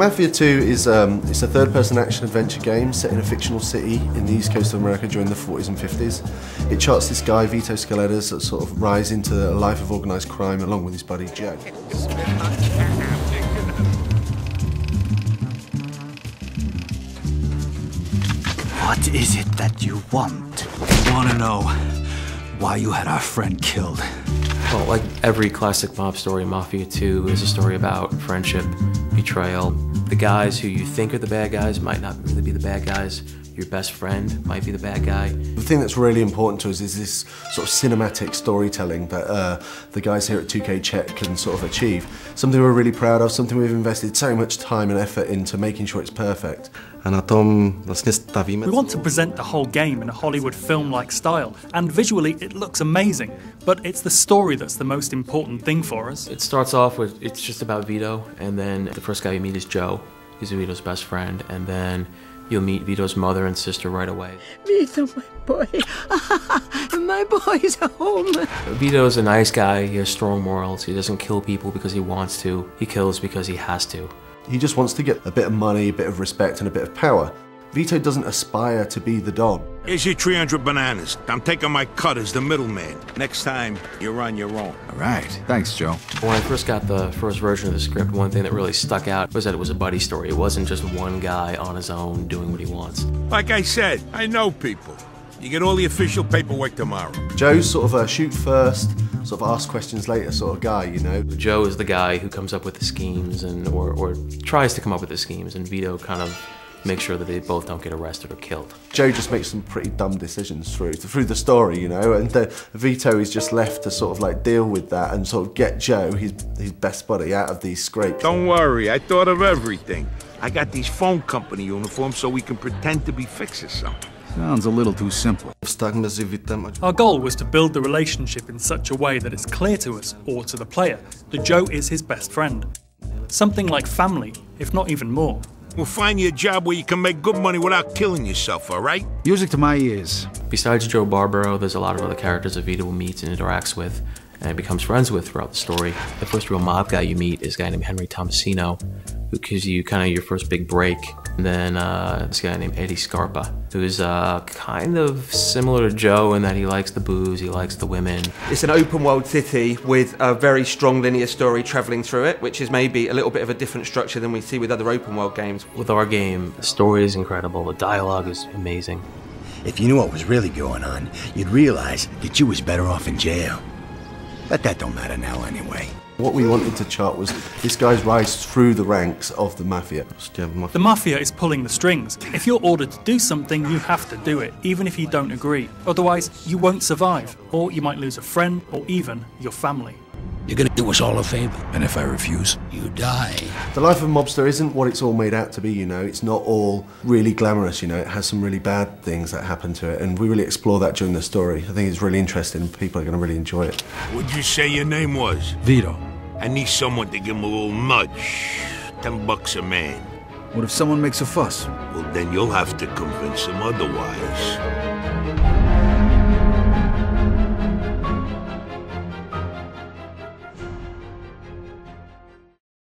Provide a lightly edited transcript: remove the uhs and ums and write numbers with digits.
Mafia 2 is it's a third-person action-adventure game set in a fictional city in the east coast of America during the 40s and 50s. It charts this guy, Vito Scaletta's, that sort of rise into a life of organised crime along with his buddy Joe. What is it that you want? I want to know why you had our friend killed. Well, like every classic mob story, Mafia 2 is a story about friendship, betrayal. The guys who you think are the bad guys might not really be the bad guys. Your best friend might be the bad guy. The thing that's really important to us is this sort of cinematic storytelling that the guys here at 2K Czech can sort of achieve. Something we're really proud of, something we've invested so much time and effort into making sure it's perfect. We want to present the whole game in a Hollywood film-like style, and visually it looks amazing, but it's the story that's the most important thing for us. It starts off with, it's just about Vito, and then the first guy you meet is Joe. He's Vito's best friend, and then you'll meet Vito's mother and sister right away. Vito, my boy. My boy's home. Vito's a nice guy, he has strong morals, he doesn't kill people because he wants to, he kills because he has to. He just wants to get a bit of money, a bit of respect and a bit of power. Vito doesn't aspire to be the Don. Here's your 300 bananas. I'm taking my cut as the middleman. Next time, you're on your own. All right. Thanks, Joe. When I first got the first version of the script, one thing that really stuck out was that it was a buddy story. It wasn't just one guy on his own doing what he wants. Like I said, I know people. You get all the official paperwork tomorrow. Joe's sort of a shoot first, sort of ask questions later sort of guy, you know. Joe is the guy who comes up with the schemes and or tries to come up with the schemes, and Vito kind of makes sure that they both don't get arrested or killed. Joe just makes some pretty dumb decisions through the story, you know, and Vito is just left to sort of like deal with that and sort of get Joe, his best buddy, out of these scrapes. Don't worry, I thought of everything. I got these phone company uniforms so we can pretend to be fixers something. Sounds a little too simple. Our goal was to build the relationship in such a way that it's clear to us, or to the player, that Joe is his best friend. Something like family, if not even more. We'll find you a job where you can make good money without killing yourself, all right? Music to my ears. Besides Joe Barbaro, there's a lot of other characters that Vito meets and interacts with and becomes friends with throughout the story. The first real mob guy you meet is a guy named Henry Tomasino, who gives you kind of your first big break. And then this guy named Eddie Scarpa, who's kind of similar to Joe in that he likes the booze, he likes the women. It's an open world city with a very strong linear story travelling through it, which is maybe a little bit of a different structure than we see with other open world games. With our game, the story is incredible, the dialogue is amazing. If you knew what was really going on, you'd realize that you was better off in jail. But that don't matter now anyway. What we wanted to chart was this guy's rise through the ranks of the Mafia. The Mafia is pulling the strings. If you're ordered to do something, you have to do it, even if you don't agree. Otherwise, you won't survive, or you might lose a friend, or even your family. You're gonna do us all a favor, and if I refuse, you die. The life of a mobster isn't what it's all made out to be, you know. It's not all really glamorous, you know. It has some really bad things that happen to it, and we really explore that during the story. I think it's really interesting. People are going to really enjoy it. What'd you say your name was? Vito. I need someone to give him a little nudge. $10 a man. What if someone makes a fuss? Well, then you'll have to convince him otherwise.